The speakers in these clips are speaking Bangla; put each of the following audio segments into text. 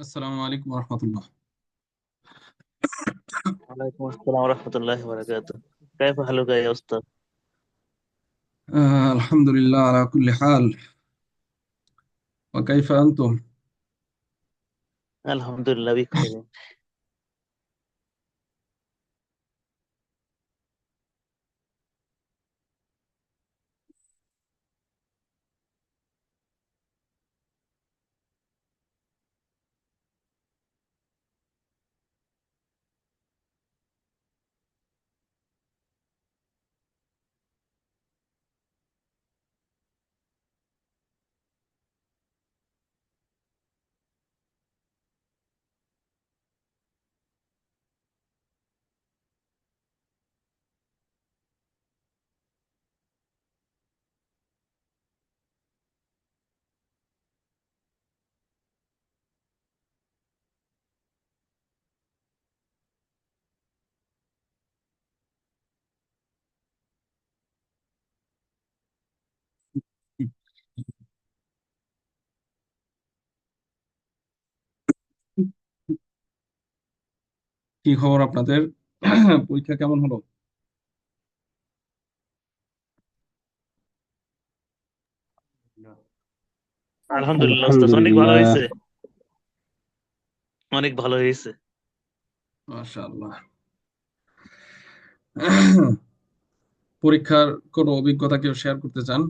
আসসালামু আলাইকুম রহমতুল্লাহ। وعليكم السلام ورحمة الله وبركاته. كيف حالك يا أستاذ؟ আলহামদুলিল্লাহ আলা কুল্লি হাল। ওয়া কাইফা আনতুম? الحمد لله بخير. কি খবর আপনাদের? পরীক্ষা কেমন হলো? আলহামদুলিল্লাহ ওস্তাদ, অনেক ভালো আলহামদুলিল্লাহ। হয়েছে। অনেক ভালো হয়েছে। মাশাআল্লাহ। পরীক্ষার কোনো অভিজ্ঞতা কেউ শেয়ার করতে চান?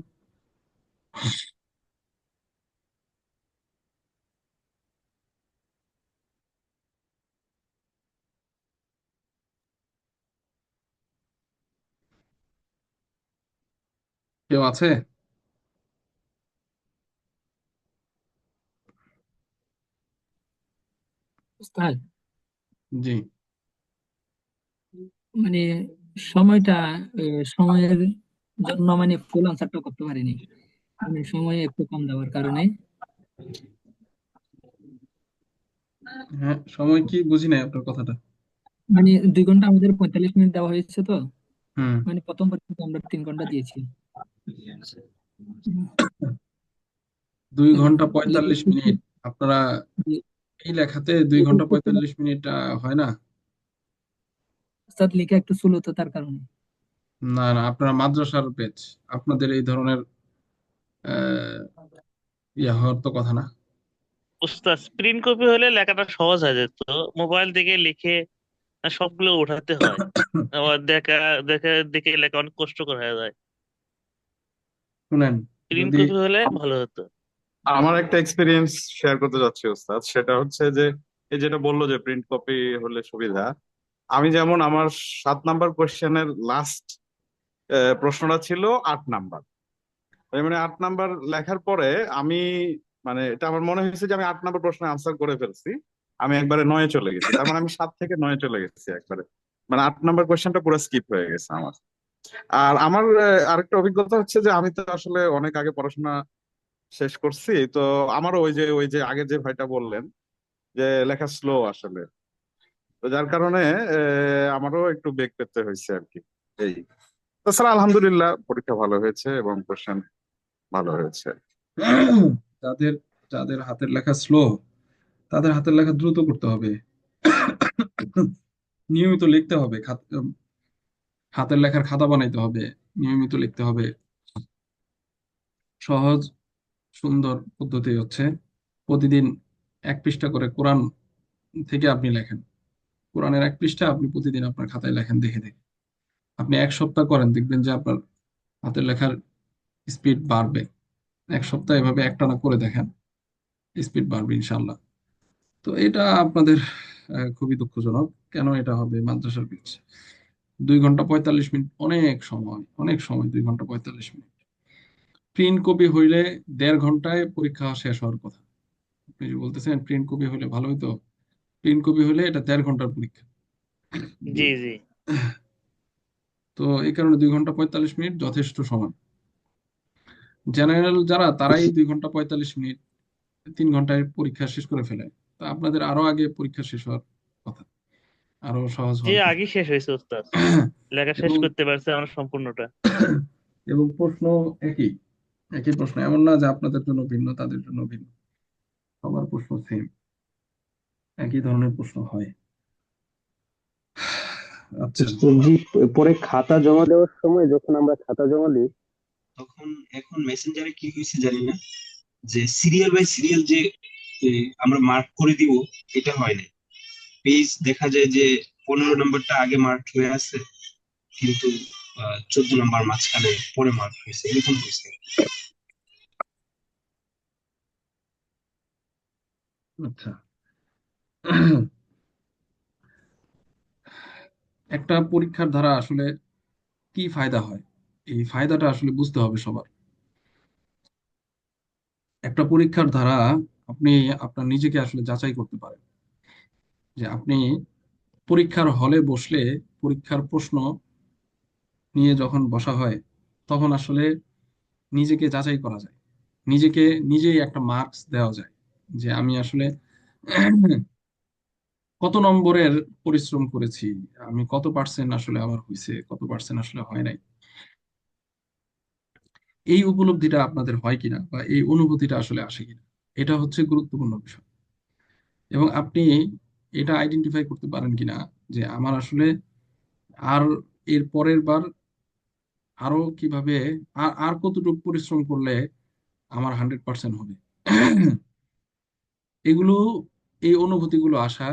কেউ আছে? উস্তাদ, জি। মানে সময়টা সময়ের জন্য ফুল আনসারটা করতে পারিনি। সময় একটু কম দেওয়ার কারণে হ্যাঁ, সময় কি বুঝি নাই আপনার কথাটা। 2 ঘন্টা আমাদের 45 মিনিট দেওয়া হয়েছে তো। হুম। প্রথম পরীক্ষাতে আমরা 3 ঘন্টা দিয়েছি। 2 ঘন্টা 45 মিনিট। আপনারা এই লেখাতে 2 ঘন্টা 45 মিনিট হয় না? উস্তাদ লেখা একটু স্লো তো, তার কারণে। না না, আপনারা মাদ্রাসার ব্যাচ, আপনাদের এই ধরনের আহ ইয়া হওয়ার তো কথা না। ওস্তাদ, প্রিন্ট কপি হলে লেখাটা সহজ হয়ে যেত। মোবাইল থেকে লিখে সবগুলো উঠাতে হয়। আবার দেখা দেখা দেখে লেখা অনেক কষ্টকর হয়ে যায়। শুনেন, প্রিন্ট যদি কপি হলে ভালো হতো। আমার একটা এক্সপিরিয়েন্স শেয়ার করতে যাচ্ছি ওস্তাদ। সেটা হচ্ছে যে এই যেটা বললো যে প্রিন্ট কপি হলে সুবিধা, আমি যেমন আমার 7 নাম্বার কোশ্চেনের লাস্ট প্রশ্নটা ছিল 8 নাম্বার। মানে 8 নাম্বার লেখার পরে আমি, মানে এটা আমার মনে হয়েছে যে আমি 8 নাম্বার প্রশ্নের আনসার করে ফেলছি। আমি একবারে 9-এ চলে গেছি, তার মানে আমি 7 থেকে 9-এ চলে গেছি একবারে। মানে 8 নাম্বার কোশ্চেনটা পুরো স্কিপ হয়ে গেছে আমার। আর আমার আরেকটা অভিজ্ঞতা হচ্ছে যে আমি তো আসলে অনেক আগে পড়াশোনা শেষ করছি তো। আমারও ওই যে আগে যে ভাইটা বললেন যে লেখা স্লো আসলে, তো যার কারণে আমারও একটু বেগ পেতে হয়েছে আর কি। এই, তাছাড়া আলহামদুলিল্লাহ পরীক্ষা ভালো হয়েছে এবং কোশ্চেন ভালো হয়েছে। যাদের যাদের হাতের লেখা স্লো, তাদের হাতের লেখা দ্রুত করতে হবে। নিয়মিত লিখতে হবে, হাতের লেখার খাতা বানাইতে হবে, নিয়মিত লিখতে হবে। সহজ সুন্দর পদ্ধতি হচ্ছে প্রতিদিন 1 পৃষ্ঠা করে কোরআন থেকে আপনি লেখেন। কোরআনের 1 পৃষ্ঠা আপনি প্রতিদিন আপনার খাতায় লেখেন দেখে দেখে। আপনি 1 সপ্তাহ করেন, দেখবেন যে আপনার হাতের লেখার স্পিড বাড়বে। 1 সপ্তাহ এভাবে একটানা করে দেখেন, স্পিড বাড়বে ইনশাল্লাহ। তো এটা আপনাদের খুবই দুঃখজনক। কেন এটা হবে? মাদ্রাসার পিচ 2 ঘন্টা 45 মিনিট অনেক সময়, অনেক সময়। 2 ঘন্টা 45 মিনিট প্রিন্ট কপি হইলে 1.5 ঘন্টায় পরীক্ষা শেষ হওয়ার কথা। আপনি যে বলতেছেন প্রিন্ট কপি হলে ভালো হতো, প্রিন্ট কপি হলে এটা 1.5 ঘন্টার পরীক্ষা। জি জি। তো এই কারণে 2 ঘন্টা 45 মিনিট যথেষ্ট সময়। জেনারেল যারা, তারাই 2 ঘন্টা 45 মিনিট 3 ঘন্টায় পরীক্ষা শেষ করে ফেলে। তা আপনাদের আরো আগে পরীক্ষা শেষ হওয়ার কথা, আরো সহজ যে হওয়ার কথা। আগে শেষ হয়েছে ওস্তাদ, লেখা শেষ এবং করতে পারছে আমরা সম্পূর্ণটা। এবং প্রশ্ন একই, একই প্রশ্ন। এমন না যে আপনাদের জন্য ভিন্ন তাদের জন্য ভিন্ন, সবার প্রশ্ন সেম। একই ধরনের প্রশ্ন হয়। আচ্ছা। জি, পরে খাতা জমা দেওয়ার সময় যখন আমরা খাতা জমা দিই, তখন এখন মেসেঞ্জারে কি হয়েছে জানি না, যে সিরিয়াল বাই সিরিয়াল যে এ, আমরা মার্ক করে দিব, এটা হয় না। পেজ দেখা যায় যে 15 নাম্বারটা আগে মার্ক হয়ে আছে, কিন্তু 14 নাম্বার মাঝখানে পরে মার্ক হয়েছে, এরকম হয়েছে। আচ্ছা। একটা পরীক্ষার দ্বারা আসলে কি ফায়দা হয়, এই ফায়দাটা আসলে বুঝতে হবে সবার। একটা পরীক্ষার দ্বারা আপনি আপনার নিজেকে আসলে যাচাই করতে পারেন, যে আপনি পরীক্ষার হলে বসলে পরীক্ষার প্রশ্ন নিয়ে যখন বসা হয় তখন আসলে নিজেকে যাচাই করা যায়, নিজেকে নিজেই একটা মার্কস দেওয়া যায়, যে আমি আসলে কত নম্বরের পরিশ্রম করেছি, আমি কত পার্সেন্ট আসলে আমার হয়েছে, কত পার্সেন্ট আসলে হয় নাই। এই উপলব্ধিটা আপনাদের হয় কিনা বা এই অনুভূতিটা আসলে আসে কিনা, এটা হচ্ছে গুরুত্বপূর্ণ বিষয়। এবং আপনি এটা আইডেন্টিফাই করতে পারেন কিনা যে আমার আসলে আর এর পরের বার আরো কিভাবে আর আর কতটুকু পরিশ্রম করলে আমার 100% হবে। এগুলো, এই অনুভূতিগুলো আসা,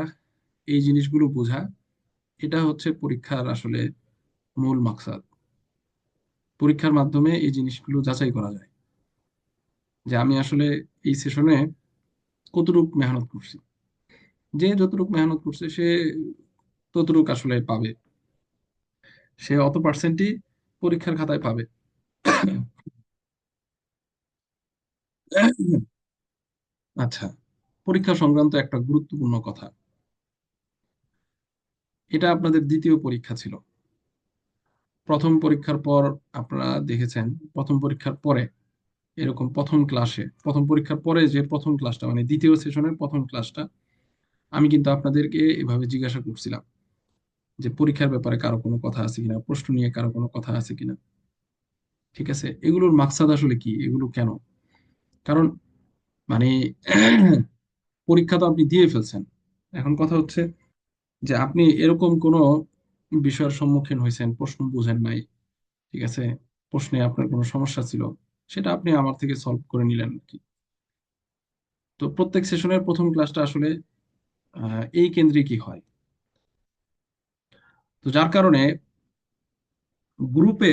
এই জিনিসগুলো বোঝা, এটা হচ্ছে পরীক্ষার আসলে মূল মাকসাদ। পরীক্ষার মাধ্যমে এই জিনিসগুলো যাচাই করা যায় যে আমি আসলে এই সেশনে কতটুকু মেহনত করছি। যে যতটুকু মেহনত করছে সে ততটুকু আসলে পাবে, সে অত পার্সেন্টই পরীক্ষার খাতায় পাবে। আচ্ছা, পরীক্ষা সংক্রান্ত একটা গুরুত্বপূর্ণ কথা, এটা আপনাদের দ্বিতীয় পরীক্ষা ছিল। প্রথম পরীক্ষার পর আপনারা দেখেছেন, প্রথম পরীক্ষার পরে এরকম প্রথম ক্লাসে, প্রথম পরীক্ষার পরে যে প্রথম ক্লাসটা মানে দ্বিতীয় সেশনের প্রথম ক্লাসটা, আমি কিন্তু আপনাদেরকে এভাবে জিজ্ঞাসা করছিলাম যে পরীক্ষার ব্যাপারে কারো কোনো কথা আছে কিনা, প্রশ্ন নিয়ে কারো কোনো কথা আছে কিনা। ঠিক আছে, এগুলোর মাকসাদ আসলে কি, এগুলো কেন? কারণ মানে পরীক্ষা তো আপনি দিয়ে ফেলছেন, এখন কথা হচ্ছে যে আপনি এরকম কোনো বিষয়ের সম্মুখীন হয়েছেন, প্রশ্ন বুঝেন নাই, ঠিক আছে, প্রশ্নে আপনার কোনো সমস্যা ছিল, সেটা আপনি আমার থেকে সলভ করে নিলেন আর কি। তো প্রত্যেক সেশনের প্রথম ক্লাসটা আসলে এই কেন্দ্রিকই হয়। তো যার কারণে গ্রুপে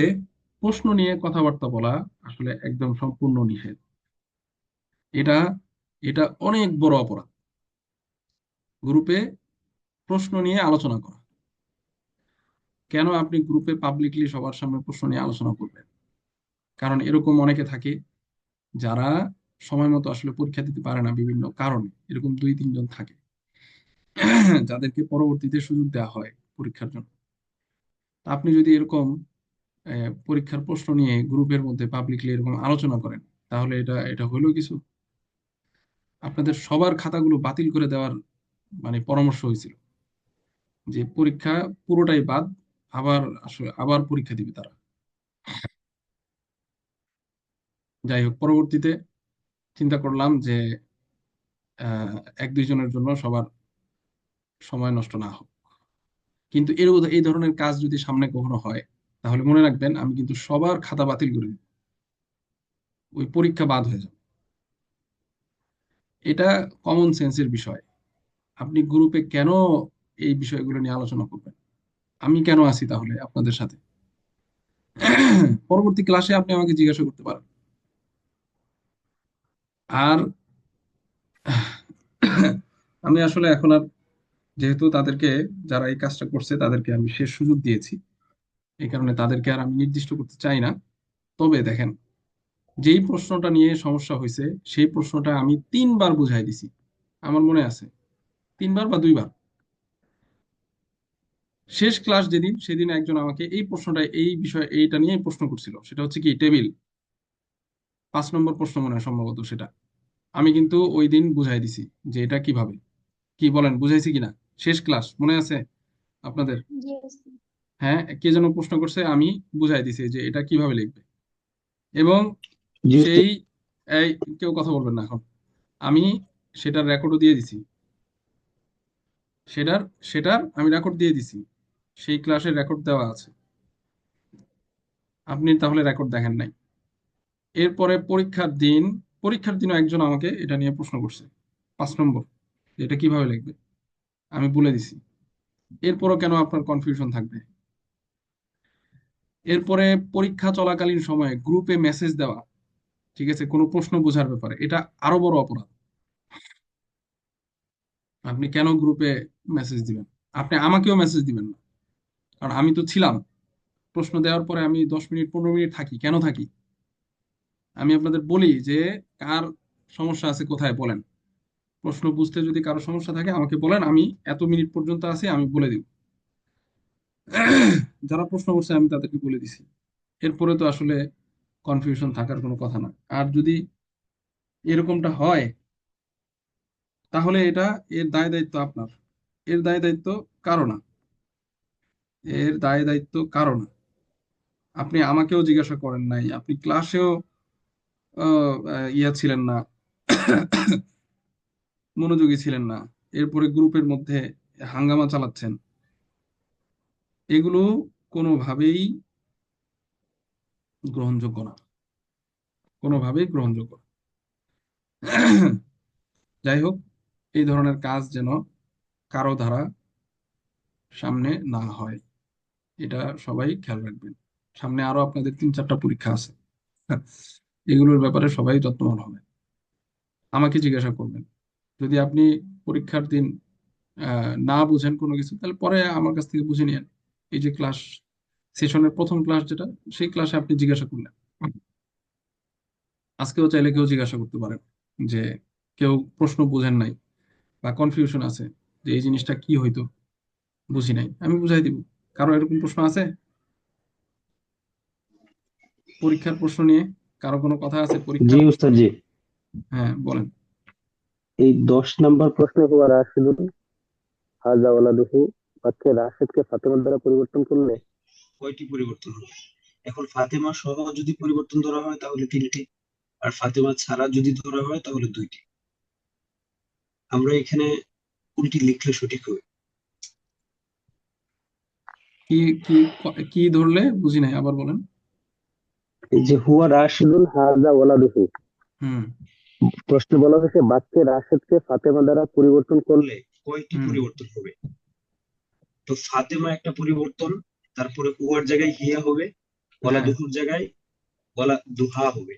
প্রশ্ন নিয়ে কথাবার্তা বলা আসলে একদম সম্পূর্ণ নিষেধ। এটা এটা অনেক বড় অপরাধ, গ্রুপে প্রশ্ন নিয়ে আলোচনা করা। কেন আপনি গ্রুপে পাবলিকলি সবার সামনে প্রশ্ন নিয়ে আলোচনা করবেন? কারণ এরকম অনেকে থাকে যারা সময় মতো আসলে পরীক্ষা দিতে পারে না বিভিন্ন কারণে, এরকম 2-3 জন থাকে যাদেরকে পরবর্তীতে সুযোগ দেওয়া হয় পরীক্ষার জন্য। তা আপনি যদি এরকম পরীক্ষার প্রশ্ন নিয়ে গ্রুপের মধ্যে পাবলিকলি এরকম আলোচনা করেন, তাহলে এটা এটা হলো কিছু? আপনাদের সবার খাতাগুলো বাতিল করে দেওয়ার মানে পরামর্শ হয়েছিল, যে পরীক্ষা পুরোটাই বাদ, আবার আসলে আবার পরীক্ষা দিবে তারা। যাই হোক, পরবর্তীতে চিন্তা করলাম যে 1-2 জনের জন্য সবার সময় নষ্ট না হোক। কিন্তু এই ধরনের কাজ যদি সামনে কখনো হয়, তাহলে মনে রাখবেন আমি কিন্তু সবার খাতা বাতিল করে দিব, ওই পরীক্ষা বাদ হয়ে যাবে। এটা কমন সেন্সের বিষয়। আপনি গ্রুপে কেন এই বিষয়গুলো নিয়ে আলোচনা করবেন? আমি কেন আছি তাহলে আপনাদের সাথে? পরবর্তী ক্লাসে আপনি আমাকে জিজ্ঞাসা করতে পারেন। আর আমি আসলে এখন আর, যেহেতু তাদেরকে, যারা এই কাজটা করছে তাদেরকে আমি শেষ সুযোগ দিয়েছি, এই কারণে তাদেরকে আর আমি নির্দিষ্ট করতে চাই না। তবে দেখেন, যেই প্রশ্নটা নিয়ে সমস্যা হয়েছে সেই প্রশ্নটা আমি 3 বার বুঝাই দিছি, আমার মনে আছে, 3 বার বা 2 বার। শেষ ক্লাস যেদিন, সেদিন একজন আমাকে এই প্রশ্নটা, এই বিষয় এইটা নিয়ে প্রশ্ন করছিল, সেটা হচ্ছে কি টেবিল, 5 নম্বর প্রশ্ন মনে হয় সম্ভবত সেটা। আমি কিন্তু ওই দিন বুঝাই দিছি যে এটা কিভাবে, কি বলেন বুঝাইছি কিনা? শেষ ক্লাস মনে আছে আপনাদের? হ্যাঁ, কে যেন প্রশ্ন করছে, আমি বুঝাই দিছি যে এটা কিভাবে লিখবে। এবং জি সেই, এই কেউ কথা বলবেন না এখন, আমি সেটার রেকর্ডও দিয়ে দিছি। সেটার সেটার আমি রেকর্ড দিয়ে দিছি, সেই ক্লাসের রেকর্ড দেওয়া আছে। আপনি তাহলে রেকর্ড দেখেন নাই। এরপরে পরীক্ষার দিনও একজন আমাকে এটা নিয়ে প্রশ্ন করছে, 5 নম্বর, যে এটা কিভাবে লিখবে। আমি বলে দিছি। এরপরও কেন আপনার কনফিউশন থাকবে? এরপরে পরীক্ষা চলাকালীন সময়ে গ্রুপে মেসেজ দেওয়া, ঠিক আছে, কোনো প্রশ্ন বোঝার ব্যাপারে, এটা আরো বড় অপরাধ। আপনি কেন গ্রুপে মেসেজ দিবেন? আপনি আমাকেও মেসেজ দিবেন না, কারণ আমি তো ছিলাম। প্রশ্ন দেওয়ার পরে আমি 10 মিনিট 15 মিনিট থাকি, কেন থাকি? আমি আপনাদের বলি যে কার সমস্যা আছে কোথায় বলেন। প্রশ্ন বুঝতে যদি কারো সমস্যা থাকে আমাকে বলেন, আমি এত মিনিট পর্যন্ত আছি, আমি বলে দিব। যারা প্রশ্ন করছে আমি তাদেরকে বলে দিছি। এরপরে তো আসলে কনফিউশন থাকার কোনো কথা না। আর যদি এরকমটা হয়, তাহলে এর দায় দায়িত্ব আপনার। এর দায় দায়িত্ব কারো না। এর দায় দায়িত্ব কারো না। আপনি আমাকেও জিজ্ঞাসা করেন নাই, আপনি ক্লাসেও ইয়া ছিলেন না, মনোযোগী ছিলেন না। এরপরে গ্রুপের মধ্যে হাঙ্গামা চালাচ্ছেন। এগুলো কোনোভাবেই গ্রহণযোগ্য না, কোনোভাবেই গ্রহণযোগ্য না। যাই হোক, এই ধরনের কাজ যেন কারো দ্বারা সামনে না হয়, এটা সবাই খেয়াল রাখবেন। সামনে আরো আপনাদের 3-4টা পরীক্ষা আছে। এগুলোর ব্যাপারে সবাই যত্নবান হবে। আমাকে জিজ্ঞাসা করবেন। যদি আপনি পরীক্ষার দিন না বুঝেন কোনো কিছু, তাহলে পরে আমার কাছ থেকে বুঝে নিয়েন। এই যে ক্লাস সেশনের প্রথম ক্লাস যেটা, সেই ক্লাসে আপনি জিজ্ঞাসা করলেন। আজকেও চাইলে কেউ জিজ্ঞাসা করতে পারেন যে কেউ প্রশ্ন বুঝেন নাই বা কনফিউশন আছে, যে এই জিনিসটা কি হইতো, বুঝি নাই, আমি বুঝাই দিব। কারো এরকম প্রশ্ন আছে পরীক্ষার প্রশ্ন নিয়ে? কারো কোনো কথা আছে জি পরীক্ষার প্রশ্ন উস্তাদ নিয়ে? জি। হ্যাঁ, বলেন। এই 10 নম্বর প্রশ্ন হুয়া রাশিদুল হাজা ওয়ালাদুহু বাক্যে রাশেদকে ফাতেমার দ্বারা পরিবর্তন করলে কয়টি পরিবর্তন হবে? এখন ফাতেমা সহ যদি পরিবর্তন ধরা হয় তাহলে 3টি, আর ফাতেমা ছাড়া যদি ধরা হয় তাহলে 2টি। আমরা এখানে কোনটি লিখলে সঠিক হবে? কি কি কি ধরলে বুঝি নাই, আবার বলেন। এই যে হুয়া রাশিদুল হাজা ওয়ালাদুহু, হুম। প্রশ্নে বলা হয়েছে বাক্যে রাশেদকে ফাতেমা দ্বারা পরিবর্তন করলে কয়টি হুম। পরিবর্তন হবে? তো ফাতেমা একটা পরিবর্তন, তারপরে হুয়ার জায়গায় হিয়া হবে, হ্যাঁ। ওয়ালাদুহুর জায়গায় ওয়ালা দুহা হবে।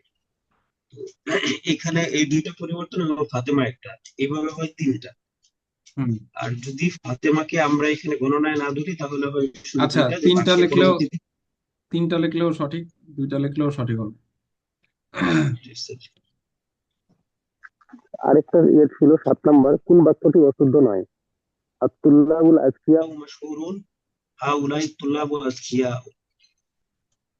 এখানে এই 2টা পরিবর্তন এবং ফাতেমা একটা, এইভাবে হয় 3টা। হুম। আর যদি ফাতেমাকে আমরা এখানে গণনায় না ধরি তাহলে হয় শুধু আচ্ছা, 2টা, যে বাক্যের পরবর্তীতে। 3টা লিখলেও সঠিক, 2টা লিখলেও সঠিক হবে। আরেকটা ছিল 7 নম্বর, কোন বাক্যটি অশুদ্ধ নয়? আত-তুল্লাবুল আযকিয়া মাশহুরুন হাউলাই তুল্লাবুল আযকিয়া।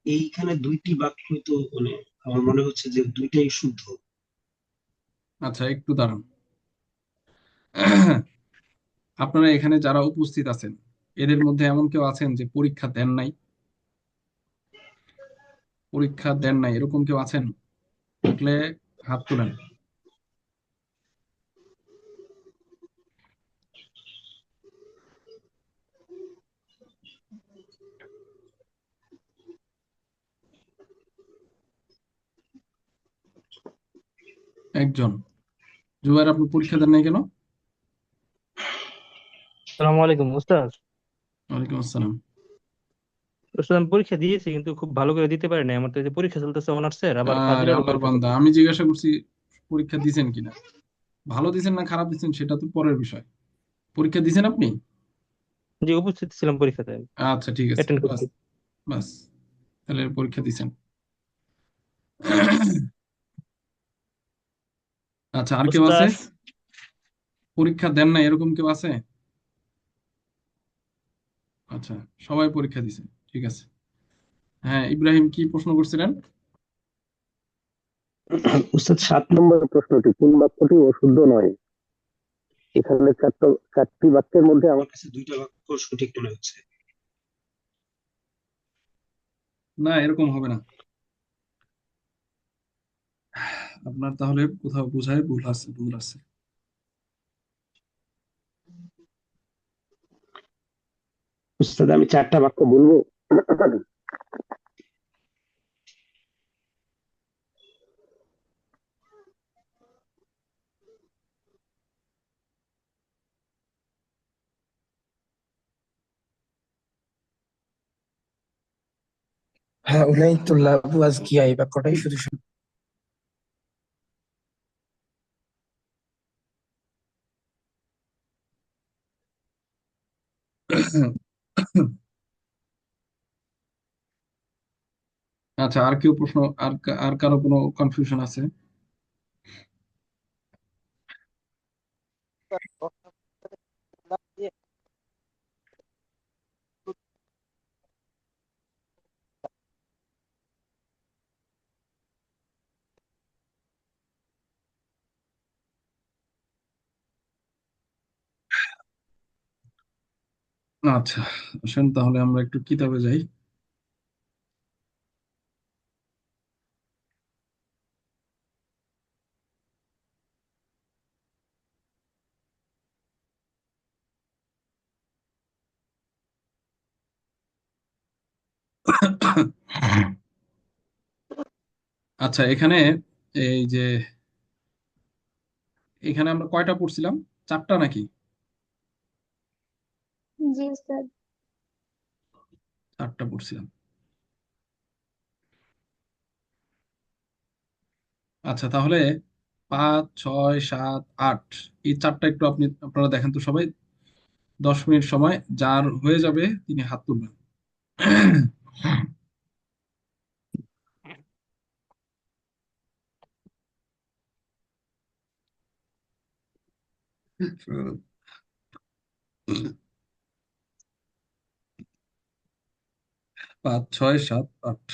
এইখানে 2টি বাক্য তো মানে আমার মনে হচ্ছে যে 2টাই শুদ্ধ। আচ্ছা, একটু দাঁড়ান। আপনারা এখানে যারা উপস্থিত আছেন, এদের মধ্যে এমন কেউ আছেন যে পরীক্ষা দেন নাই? পরীক্ষা দেন নাই এরকম কেউ আছেন? থাকলে হাত তোলেন। একজন। জুবাইর, আপনি পরীক্ষা দেন নাই কেন? সালামু আলাইকুম উস্তাদ। ওয়ালাইকুম আসসালাম। উস্তাদ আমি পরীক্ষা দিয়েছি কিন্তু খুব ভালো করে দিতে পারি না, আমার তো এই যে পরীক্ষা চলতেছে অনার্সের, আবার আরে ফাজিলেরও আল্লাহর পরীক্ষা বান্দা, চলতেছে। আমি জিজ্ঞাসা করছি পরীক্ষা দিছেন কিনা। ভালো দিছেন না খারাপ দিছেন সেটা তো পরের বিষয়। পরীক্ষা দিছেন আপনি? যে উপস্থিত ছিলাম পরীক্ষাতে, আচ্ছা, ঠিক আছে, অ্যাটেন্ড বাস। করছি। বাস, তাহলে পরীক্ষা দিছেন। আচ্ছা, আর কেউ আছে উস্তাদ, পরীক্ষা দেন না এরকম কেউ আছে? আচ্ছা, সবাই পরীক্ষা দিছে, ঠিক আছে। হ্যাঁ, ইব্রাহিম, কি প্রশ্ন করছিলেন? উস্তাদ 7 নম্বর প্রশ্নটি, কোন বাক্যটি অশুদ্ধ নয়? এখানে 4টি বাক্যের মধ্যে আমার কাছে 2টা বাক্য সঠিক মনে হচ্ছে। না, এরকম হবে না। আপনার তাহলে কোথাও বোঝায় ভুল আছে, ভুল আছে। উস্তাদ আমি 4টা বাক্য বলবো? هؤلاء الطلاب أذكياء বাক্যটাই শুধু আচ্ছা, আর কেউ প্রশ্ন, আর কারো কোনো কনফিউশন আছে? আচ্ছা, আসেন তাহলে আমরা একটু কিতাবে যাই। আচ্ছা, এই যে এখানে আমরা কয়টা পড়ছিলাম? 4টা নাকি? জি স্যার। 4টা পড়ছিলাম। আচ্ছা, তাহলে 5, 6, 7, 8, এই 4টা একটু আপনারা দেখেন তো সবাই। 10 মিনিট সময়, যার হয়ে যাবে তিনি হাত তুলবেন। 5, 6, 7, 8।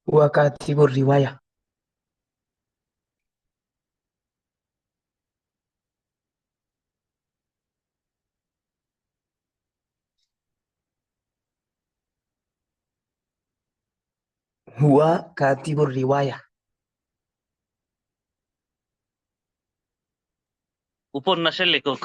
هو كاتب الرواية. هو كاتب الرواية. উপন্যাসের লেখক।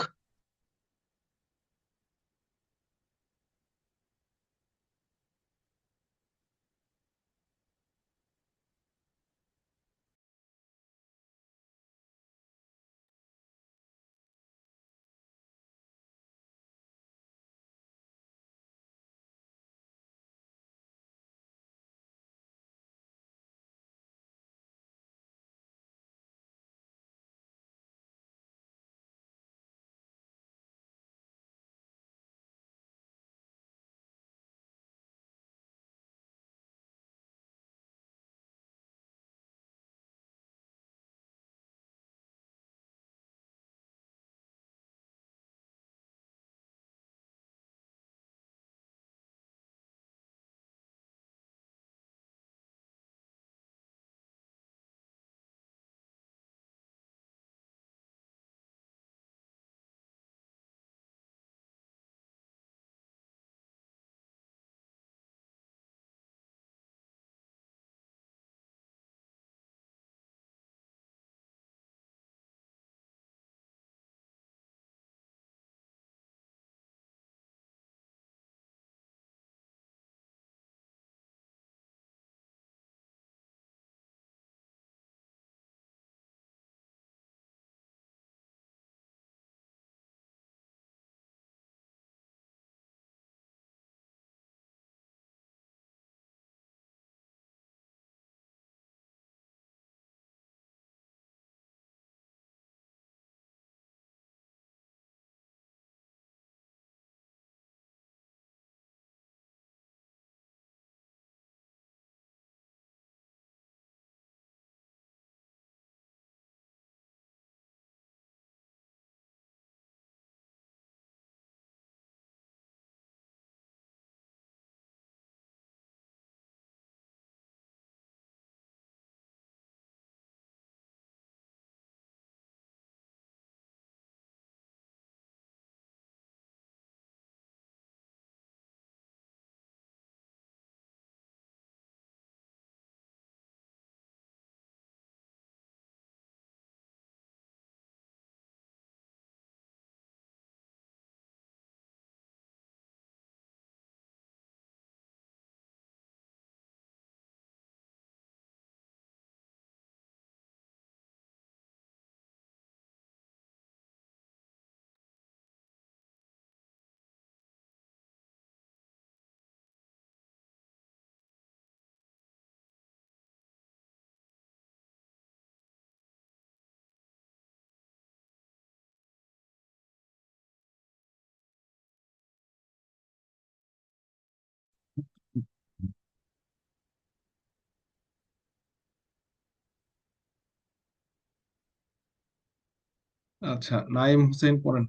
আচ্ছা, নাইম হোসেন পড়েন।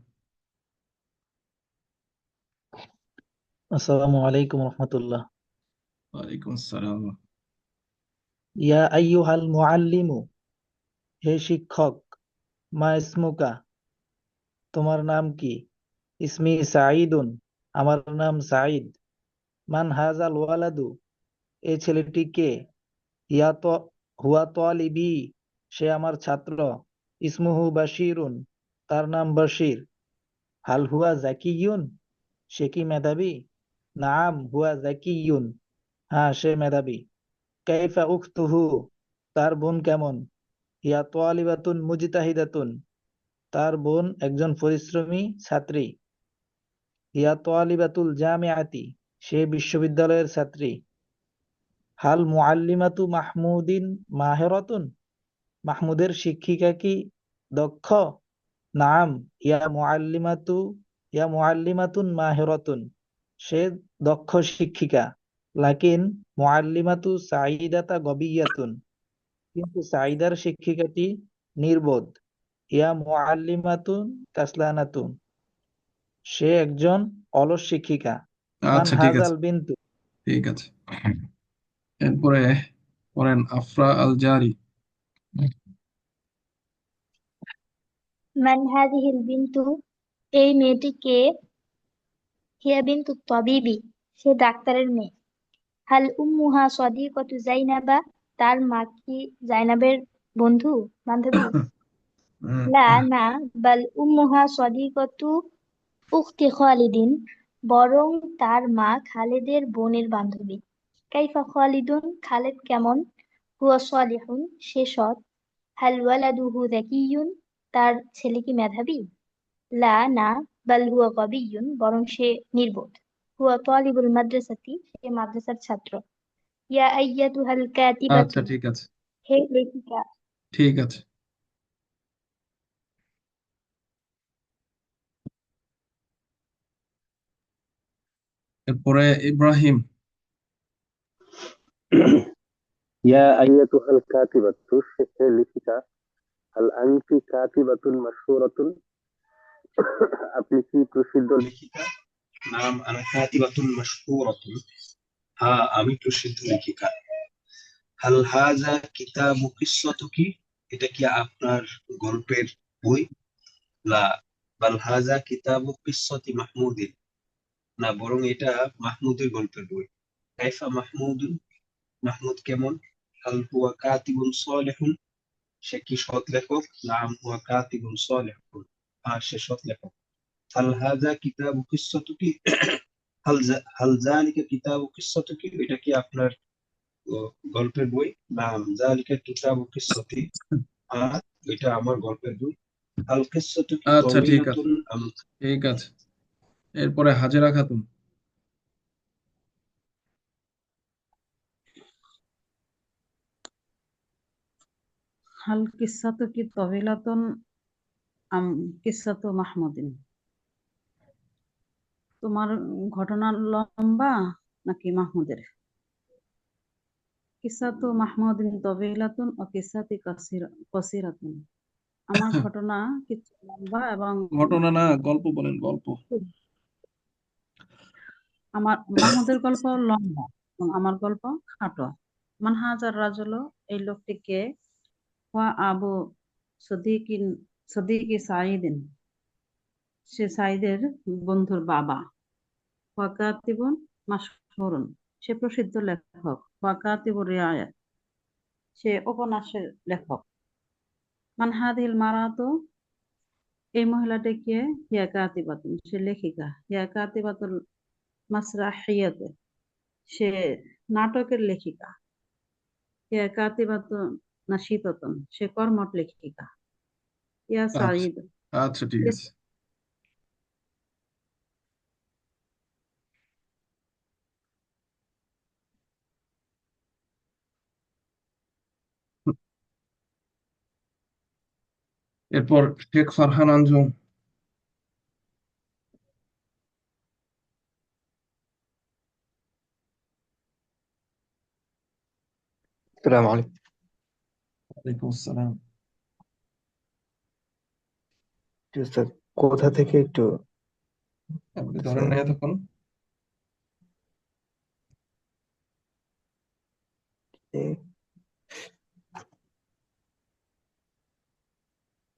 আসসালামু আলাইকুম রহমতুল্লাহ। ওয়ালাইকুম আসসালাম। ইয়া আইয়ুহাল মুআল্লিমু, হে শিক্ষক। মা ইসমুকা, তোমার নাম কি? ইসমি সাঈদুন, আমার নাম সাঈদ। মান হাজাল ওয়ালাদু, এই ছেলেটি কে? ইয়া তো হুয়া তালিবি, সে আমার ছাত্র। ইসমুহু বাশিরুন, তার নাম বশির। হাল হুয়া জাকিয়ুন, সে কি মেধাবী? নাম হুয়া জাকিয়ুন, হ্যাঁ সে মেধাবী। কাইফা উখতুহু, তার বোন কেমন? ইয়া তালিবাতুন মুজতাহিদাতুন, তার বোন একজন পরিশ্রমী ছাত্রী। ইয়া তালিবাতুল জামিআতি, সে বিশ্ববিদ্যালয়ের ছাত্রী। হাল মুআল্লিমাতু মাহমুদিন মাহেরাতুন, মাহমুদের শিক্ষিকা কি দক্ষ? নাম ইয়া মুআল্লিমাতুন মাহেরাতুন, সে দক্ষ শিক্ষিকা। লাকিন মুআল্লিমাতু সাঈদাতা গবিয়াতুন, কিন্তু সাঈদার শিক্ষিকাটি নির্বোধ। ইয়া মুআল্লিমাতুন কাসলানাতুন, সে একজন অলস শিক্ষিকা। মান আচ্ছা, ঠিক আছে, হাজাল বিন্তু, ঠিক আছে। এরপরে পড়েন আফরা আল জারি। মান হাদিহিল বিন্তু, এই মেয়েটি কে? হিয়া বিন্তু তাবিবি, সে ডাক্তারের মেয়ে। হাল উম্মুহা সদিকতু জাইনাবা, তার মা কি জাইনাবের বন্ধু বান্ধবী? লা, না। বাল উম্মুহা সদিকতু উখতি খালিদিন, বরং তার মা খালেদের বোনের বান্ধবী। কাইফা খালিদুন, খালেদ কেমন? হুয়া সালিহুন, সে সৎ। হাল ওয়ালাদুহু যাকিয়ুন, তার ছেলে কি মেধাবী? লা, না। বাল হুয়া গবিয়ুন, বরং সে নির্বোধ। হুয়া তালিবুল মাদ্রাসাতি, সে মাদ্রাসার ছাত্র। ইয়া আইয়াতুহাল আচ্ছা, কাতিবাতু, ঠিক আছে, হে লেখিকা। ঠিক আছে। এরপরে ইব্রাহিম। ইয়া আইয়াতুহাল কাতিবাতু, হে লিখিকা। হাল আনতি কাতিবাতুন মাশহুরাতুন, আপনি কি প্রসিদ্ধ লেখিকা? নাম আনা কাতিবাতুন মাশহুরাতুন, হ্যাঁ আমি প্রসিদ্ধ লেখিকা। হাল হাযা কিতাবু কিসসাতুকি, এটা কি আপনার গল্পের বই? লা, বাল হাযা কিতাবু কিসসাতি মাহমুদিন, না বরং এটা মাহমুদের গল্পের বই। কাইফা মাহমুদুন, মাহমুদ কেমন? হাল হুয়া কাতিবুন সালিহুন, সে কি সৎ লেখক? নাম হুয়া কাতিবুন সালিহুন, হ্যাঁ সে সৎ লেখক। হাল হাযা কিতাবু কিসসাতুকি, হাল যালিকা কিতাবু কিসসাতুকি, এটা কি আপনার গল্পের বই? নাম যালিকা কিতাবু কিসসাতি, হ্যাঁ এটা আমার গল্পের বই। হাল কিসসাতুকি আচ্ছা, ঠিক আছে, তাওয়িলাতুন আম, ঠিক আছে। এরপরে হাজেরা খাতুন। হাল কিসাতু কি তবিলাতুন আম কিসাতু মাহমুদিন, তোমার ঘটনা লম্বা নাকি মাহমুদের? কিসাতু মাহমুদিন তবিলাতুন ও কিসাতি কসিরাতুন, আমার ঘটনা কিছু লম্বা এবং ঘটনা না, গল্প বলেন, গল্প। আমার মাহমুদের গল্প লম্বা এবং আমার গল্প খাটো। মানহাজার রাজুল, এই লোকটিকে। ওয়া আবু সদিকিন সদিকি সাইদিন, সে সাইদের বন্ধুর বাবা। ওয়াকাতিবুন মাশহুরুন, সে প্রসিদ্ধ লেখক। ওয়াকাতিবুর রিয়ায়াত, সে উপন্যাসের লেখক। মান হাদিল মারাতু, এই মহিলাটিকে। হিয়া কাতিবাতুন, সে লেখিকা। হিয়া কাতিবাতুল মাসরাহিয়াতে, সে নাটকের লেখিকা। হিয়া কাতিবাতুন নাশিতাতুন, সে কর্মঠ লেখিকা। ইয়া আচ্ছা, সাঈদ, আচ্ছা, ঠিক আছে। এরপর শেখ ফারহান আঞ্জুম। السلام عليكم. ওয়ালাইকুম আসসালাম। জি উস্তাদ, কোথা থেকে একটু আপনি বলতেছেন? ধরেন না এতক্ষণ। এ,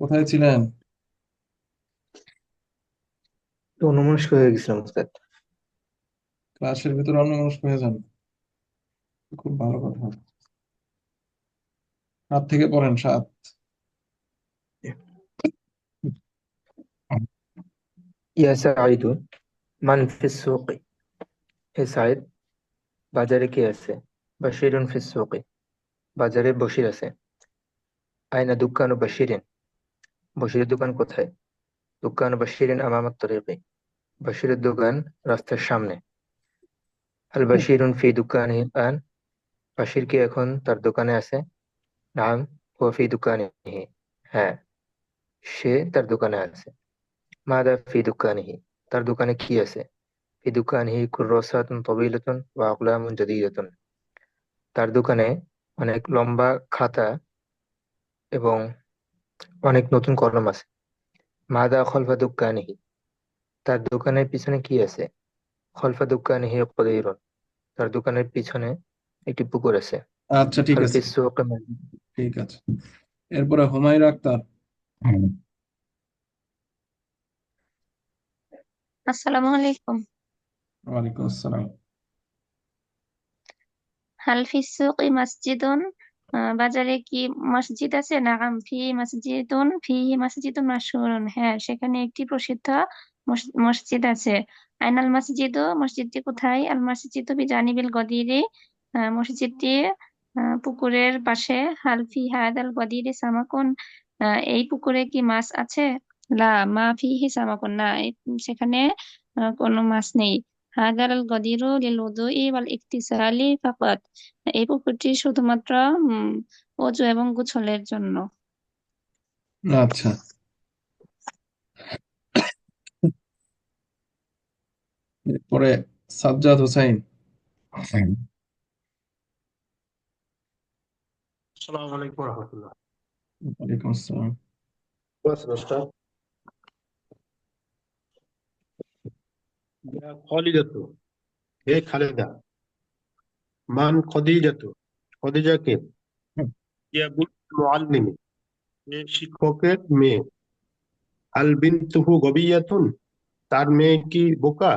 কোথায় ছিলেন? একটু অন্যমনস্ক হয়ে গেছিলাম উস্তাদ। ক্লাসের ভিতরে অন্যমনস্ক হয়ে যান, খুব ভালো কথা। 7 থেকে পড়েন, 7। ইয়া সাঈদু মান ফিস সুকি, হে সাঈদ, বাজারে কে আছে? বাশিরুন ফিস সুকি, বাজারে বশির আছে। আইনা দুক্কানু বাশিরিন, বশিরের দোকান কোথায়? দুক্কানু বাশিরিন আমামাত তরিকি, বশিরের দোকান রাস্তার সামনে। আল বাশিরুন ফি দুকানিহি আন, বাশির কি এখন তার দোকানে আছে? নাম হুয়া ফি দুকানিহি, হ্যাঁ সে তার দোকানে আছে। মাদা ফি দুকানিহি, তার দোকানে কি আছে? ফি দুকানিহি কুররাসাতুন তাবিলাতুন ওয়া আকলামুন জাদীদাতুন, তার দোকানে অনেক লম্বা খাতা এবং অনেক নতুন কলম আছে। মাদা খলফা দুকানিহি, তার দোকানের পিছনে কি আছে? খলফা দুকানিহি কদীরুন, তার দোকানের পিছনে একটি পুকুর আছে। আচ্ছা, ঠিক হাল আছে, ফিস সুকি মাই, ঠিক আছে। এরপরে হুমায়রা আক্তার। আসসালামু আলাইকুম। ওয়ালাইকুম আসসালাম। হাল ফি সুকি মসজিদুন, বাজারে কি মসজিদ আছে? নাআম ফিহি মসজিদুন মাশহুরুন, হ্যাঁ সেখানে একটি প্রসিদ্ধ মসজিদ আছে। আইনাল মসজিদু, মসজিদটি কোথায়? আল মসজিদু বিজানিবিল গদিরি, মসজিদটি পুকুরের পাশে। হাল ফি হাদাল গদিরি সামাকুন, এই পুকুরে কি মাছ আছে? লা মা ফিহি সামাকুন, না সেখানে কোনো মাছ নেই। হাদাল গদিরু লিল উযুই ওয়াল ইগতিসালি ফাকাত, এই পুকুরটি শুধুমাত্র উম অজু এবং গোসলের জন্য। আচ্ছা, এরপরে সাজ্জাদ হোসাইন। আসসালামু আলাইকুম রহমতুল্লাহ। ওয়ালাইকুম আসসালাম। প্রশ্নটা, ইয়া খালিদাতু, হে খালেদা। মান খদিজাতু, খদিজা কে? ইয়া বিন মুআল্লিমি, হে শিক্ষকের মেয়ে। আল বিনতুহু গবিয়াতুন, তার মেয়ে কি বোকা?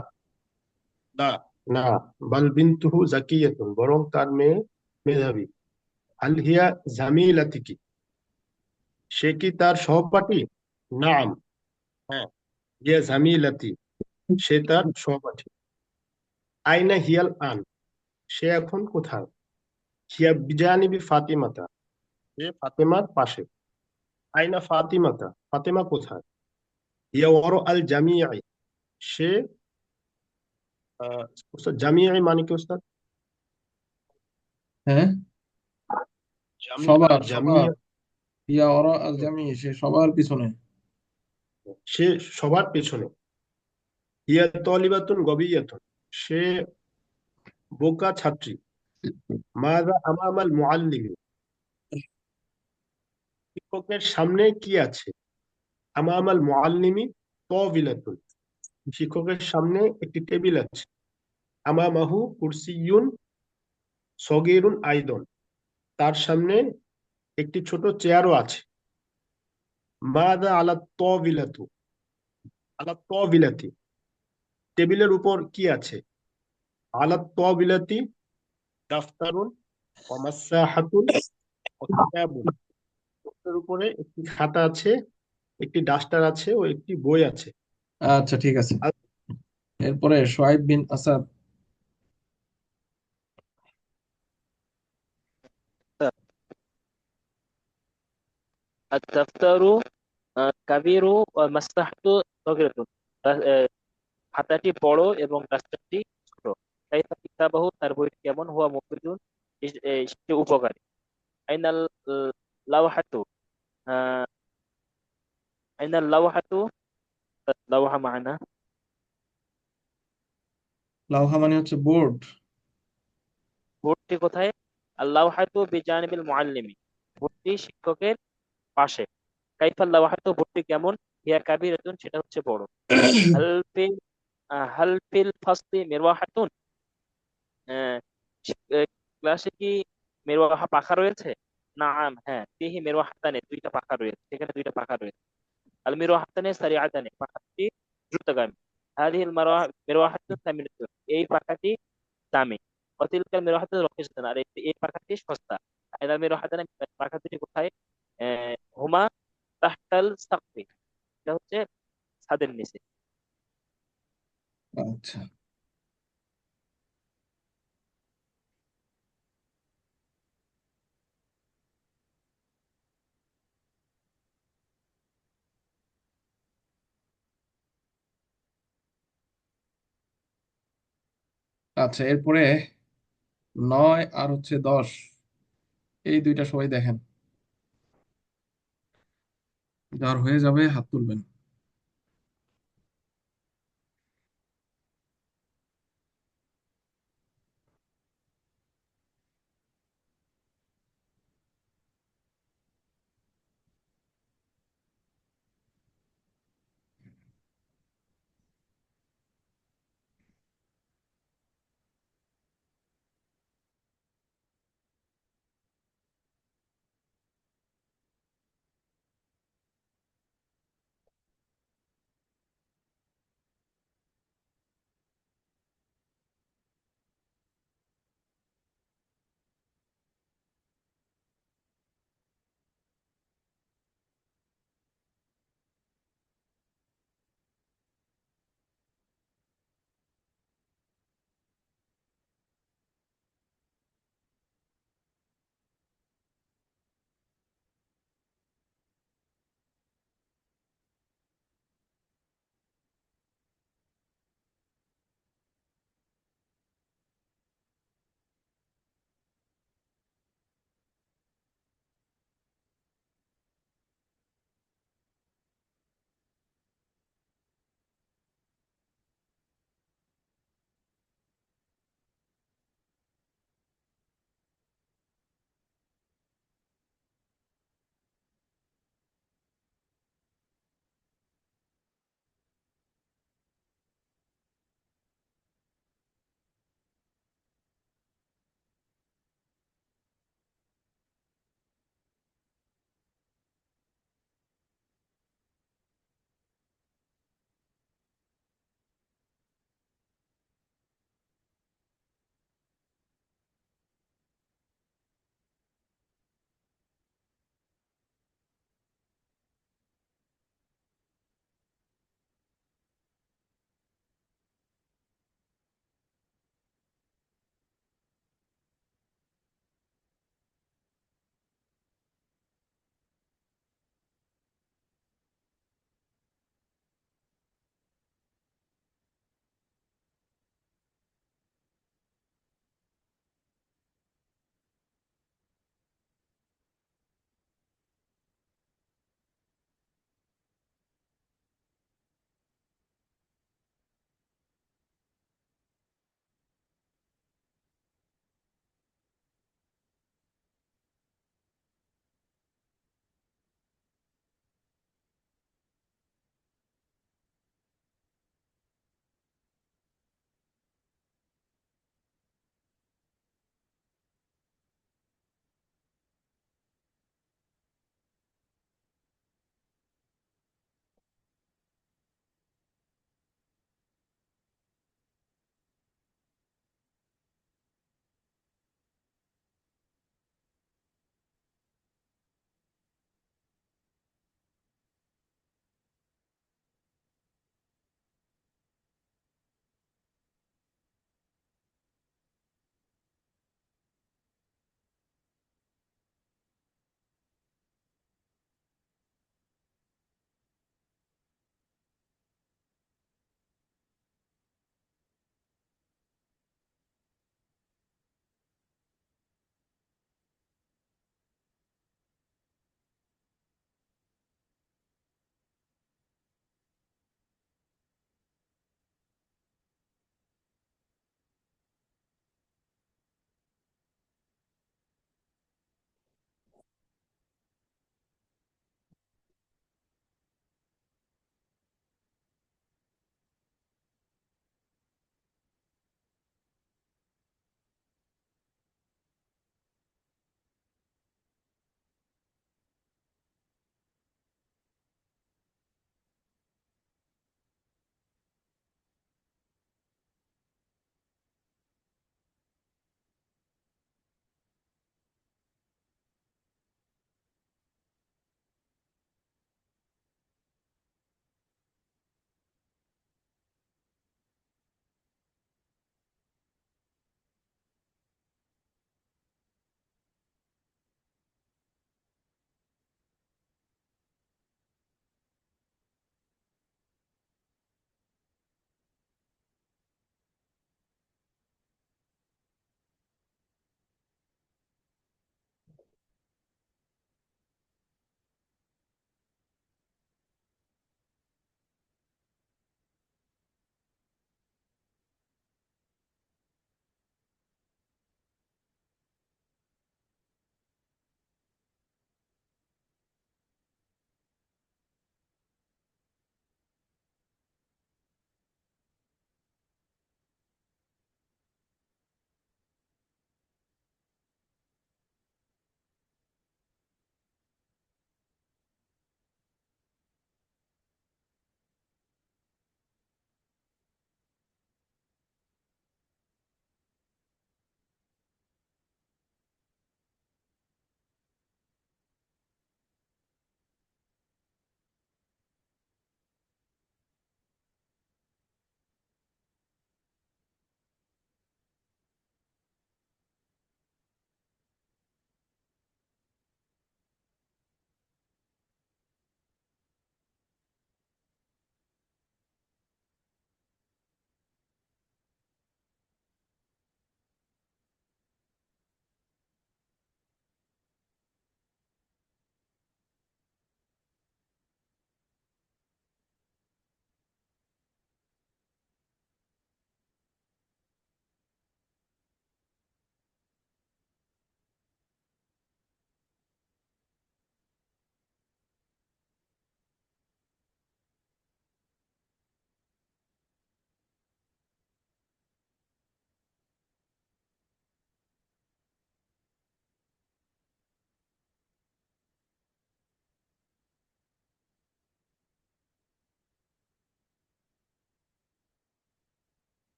না, না। বাল বিনতুহু জাকিয়াতুন, বরং তার মেয়ে মেধাবী। আল হিয়া জামিলাতিকি, সে কি তার সহপাঠী? নাম, হ্যাঁ। হিয়া জামিলাতি, সে তার সহপাঠী। আইনা হিয়াল আন, সে এখন কোথায়? হিয়া বিজানিবি ফাতিমাতা, সে ফাতেমার পাশে। আইনা ফাতিমাতা, ফাতেমা কোথায়? হিয়া ওয়ারা আল জামিআ, সে উস্তাদ জামিআ মানে কি উস্তাদ? হ্যাঁ, আল সবার সবার। জামিআ, ইয়া ওরা আল জামি, সে সবার পিছনে। সে সবার পেছনে। হিয়া তলিবাতুন গবিয়াতুন, সে বোকা ছাত্রী। মাযা আমামাল মুআল্লিমি, শিক্ষকের সামনে কি আছে? আমামাল মুআল্লিমি তাবিলাতুন, শিক্ষকের সামনে একটি টেবিল আছে। আমামাহু কুরসিয়ুন সগীরুন আইদন, তার সামনে একটি ছোট চেয়ারও আছে। মাযা আলা তাবিলাতু, আলা তাবিলাতি, টেবিলের উপর কি আছে? আলা তাবিলাতি দাফতারুন ওয়া মাসসাহাতুন ওয়া কিতাবুন, টেবিলের উপরে একটি খাতা আছে, একটি ডাস্টার আছে ও একটি বই আছে। আচ্ছা, ঠিক আছে। এরপরে সোহাইব বিন আসাদ। আদ-দাফতারু কাবীরু ওয়া মাসসাহতু সগীরাতুন, খাতাটি বড় এবং ডাস্টারটি ছোট। কাইফা কিতাবাহু, তার বইটি কেমন? হুয়া মুফিদুন, সেটি উপকারী। আইনাল লাওহাতু, আহ, আইনাল লাওহাতু, লাওহা মানা, লাউহা মানে হচ্ছে বোর্ড। বোর্ডটি কোথায়? আল লাওহাতু বিজানিবিল মুআল্লিমি, বোর্ডটি শিক্ষকের পাশে। কাইফা লাওহাতু, বোর্ডটি কেমন? হিয়া কাবিরাতুন, সেটা হচ্ছে বড়। হাল ফিল হাল ফিল ফাসলি মিরওয়াহাতুন, ক্লাসে কি মিরওয়াহা পাখা রয়েছে? নাআম, হ্যাঁ, ফিহি মিরওয়াহাতানি, দুইটা পাখা রয়েছে, সেখানে দুইটা পাখা রয়েছে। আল মিরওয়াহাতানি সারিআতানি, পাখাটি দ্রুতগামী। হাদিহিল মিরওয়াহাতুন সামিনাতুন, এই পাখাটি দামি। অতিলকাল মিরওয়াহাতুন রখিসাতুন, আর এই পাখাটি সস্তা। আইদাল মিরওয়াহাতানি, পাখা দুটি কোথায়? হুমা তাহতাল সাকফি, এটা হচ্ছে ছাদের নিচে। আচ্ছা, আচ্ছা, এরপরে 9 আর হচ্ছে 10, এই দুইটা সবাই দেখেন, যার হয়ে যাবে হাত তুলবেন।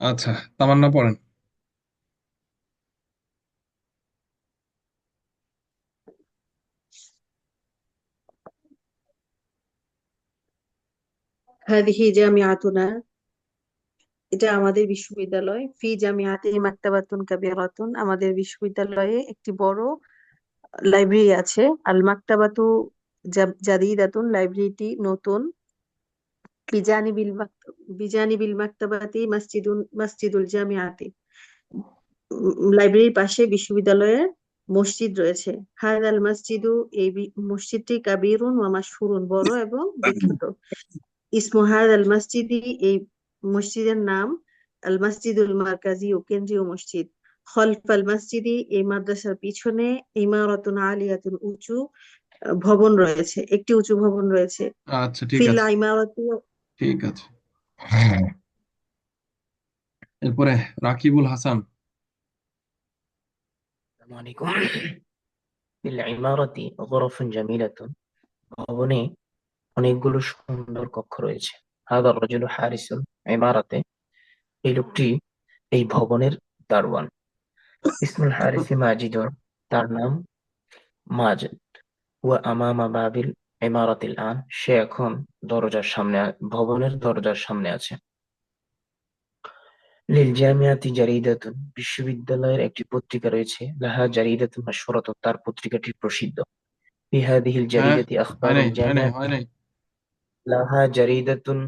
আচ্ছা, তামান্না পড়েন। هذه جامعتنا এটা আমাদের বিশ্ববিদ্যালয় ফি জামিআতি মাকতাবাতুন কাবীরাতুন আমাদের বিশ্ববিদ্যালয়ে একটি বড় লাইব্রেরি আছে আল মাকতাবাতু জাদিদাতুন লাইব্রেরিটি নতুন বিজানিবিল মাকতাবাতি মসজিদুল জামিআতি লাইব্রেরির পাশে বিশ্ববিদ্যালয়ের মসজিদ রয়েছে হাদাল মসজিদু মসজিদটি কাবীরুন ওয়া মাশহুরুন বড় এবং বিখ্যাত ইসমু হাদাল মসজিদি এই মসজিদের নাম আল মসজিদুল মারকাজি ও কেন্দ্রীয় মসজিদ খলফাল মসজিদি এই মাদ্রাসার পিছনে ইমারাতুন আলিয়াতুন উঁচু ভবন রয়েছে একটি উঁচু ভবন রয়েছে আচ্ছা, ঠিক ফিল আছে, ইমারাতি ঠিক আছে। এরপরে রাকিবুল হাসান। السلام عليكم في العمارة غرف جميلة ভবনে অনেকগুলো সুন্দর কক্ষ রয়েছে هذا الرجل حارس عمارة এই লোকটি এই ভবনের দারোয়ান ইসমুল হারিসি মাজিদুন তার নাম মাজিদ ওয়া আমামা বাবিল ইমারাতিল আন সে এখন দরজার সামনে ভবনের দরজার সামনে আছে লিল জামিআতি জারিদাতুন বিশ্ববিদ্যালয়ের একটি পত্রিকা রয়েছে লাহা জারিদাতুন মাশহুরাতুন তার পত্রিকাটি প্রসিদ্ধ ফি হাদিহিল হ্যাঁ, জারিদাতি হয় আখবারুল নাই, হয় নাই, জামিআতি হয় নাই। লাহা জারিদাতুন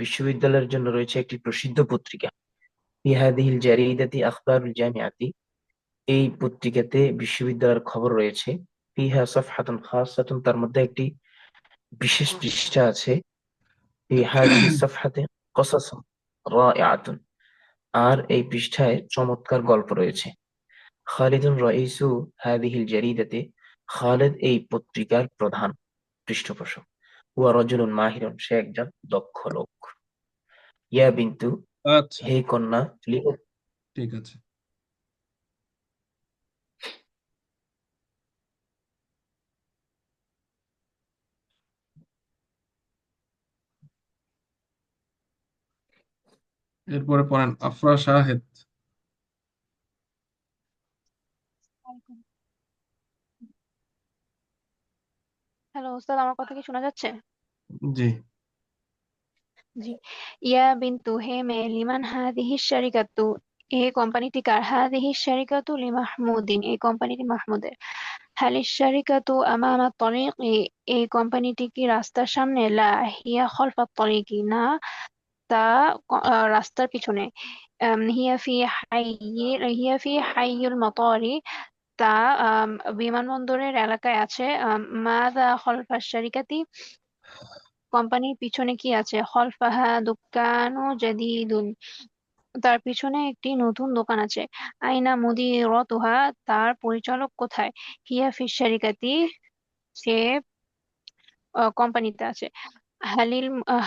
বিশ্ববিদ্যালয়ের জন্য রয়েছে একটি প্রসিদ্ধ পত্রিকা ফি হাদিহিল জারিদাতি আখবারুল জামিআতি এই পত্রিকাতে বিশ্ববিদ্যালয়ের খবর রয়েছে ফিহা সাফহাতুন খাসাতুন তার মধ্যে একটি বিশেষ পৃষ্ঠা আছে ফি হাদিহি সাফহাতে কসাসুন রাইআতুন আর এই পৃষ্ঠায় চমৎকার গল্প রয়েছে খালিদুন রাইসু হাদিহিল জারিদাতে খালিদ এই পত্রিকার প্রধান পৃষ্ঠপোষক ওয়া রাজুলুন মাহিরুন সে একজন দক্ষ লোক ইয়া বিন্তু আচ্ছা, হে কন্যা ঠিক আছে। এরপরে পড়েন আফরা শাহেদ। হ্যালো ওস্তাদ, আমার কথা কি শোনা যাচ্ছে? জি। জি। ইয়া বিন্তু হে মেয়ে লিমান হাদিহি শারিকাতু এই কোম্পানিটি কার? হাদিহি শারিকাতু লি মাহমুদিন এই কোম্পানিটি মাহমুদের। হালিশ শারিকাতু আমামা তরিক এই কোম্পানিটি কি রাস্তার সামনে? লা হিয়া খলফা তরিকি না, তা রাস্তার পিছনে। হিয়া ফি হাইয়ুল মাতারি তা বিমানবন্দরের এলাকায় আছে। মাযা খলফা শারিকাতি কোম্পানির পিছনে কি আছে? খলফাহা দুক্কানু জাদিদুন তার পিছনে একটি নতুন দোকান আছে। আইনা মুদিরাতুহা তার পরিচালক কোথায়? হিয়া ফি শারিকাতি সে কোম্পানিতে আছে।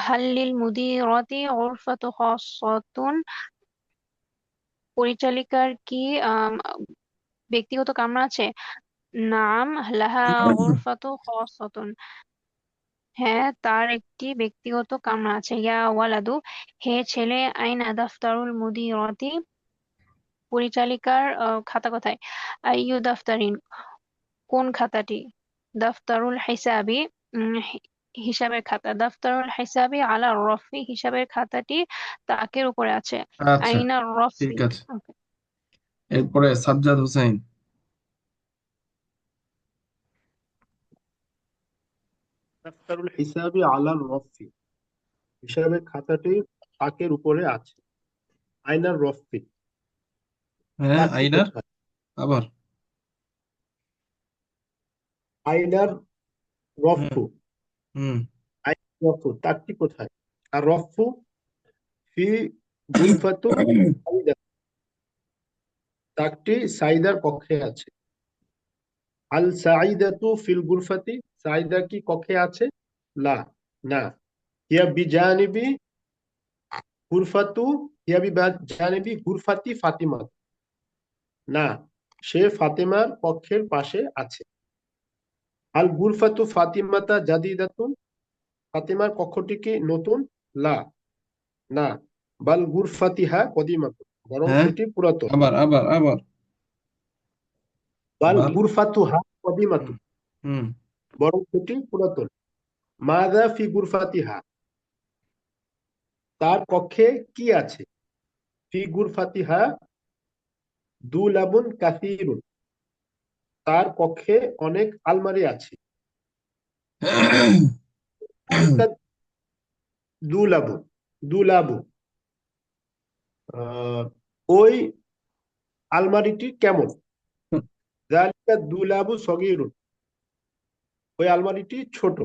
হালিল মুদিরাতি গুরফাতু খাসাতুন পরিচালিকার কি ব্যক্তিগত কামরা আছে? নাম লাহা গুরফাতু খাসাতুন হ্যাঁ, তার একটি ব্যক্তিগত কামরা আছে। ইয়া ওয়ালাদু হে ছেলে আইনা দাফতারুল মুদিরাতি পরিচালিকার খাতা কোথায়? আইয়ু দাফতারিন কোন খাতাটি? দাফতারুল হিসাবি হিসাবের খাতা। দাফতারুল হিসাবি আলা রফি হিসাবের খাতাটি তাকের উপরে আছে। আচ্ছা, আইনা ঠিক রফি আছে। এরপরে সাজ্জাদ হোসেন। দাফতারুল হিসাবি আলার রফি হিসাবের খাতাটি তাকের উপরে আছে। আইনার রফি হ্যাঁ, তাকটি আইনার কোথায়? আবার আইনার হুম, রফু হুম, আইনার রফু তাকটি কোথায়? আর রফু ফি গুলফাতু সাইদা তাকটি সাইদার কক্ষে আছে। আল সাইদাতু ফিল গুলফাতি সাইদা কি কক্ষে আছে? লা না। হিয়া বিজানিবি গুরফাতু হিয়া বিজানিবি গুরফাতি ফাতিমা না, সে ফাতেমার কক্ষের পাশে আছে। আল গুরফাতু ফাতিমাতা জাদিদাতুন ফাতিমার কক্ষটি কি নতুন? লা না, বাল গুরফাতিহা কদিমাতুন, বরং হ্যাঁ, সেটি পুরাতন। আবার আবার আবার বাল বাল গুরফাতুহা হুম কদিমাতুন, হুম বরং সেটি পুরাতন। মাযা ফি গুরফাতিহা, তার কক্ষে কি আছে? ফি গুরফাতিহা দুলাবুন কাসীরুন, তার কক্ষে অনেক আলমারি আছে। যালিকা দুলাবু, দুলাবু, ওই আলমারিটি কেমন? যালিকা দুলাবু সগীরুন, ওই আলমারিটি ছোট।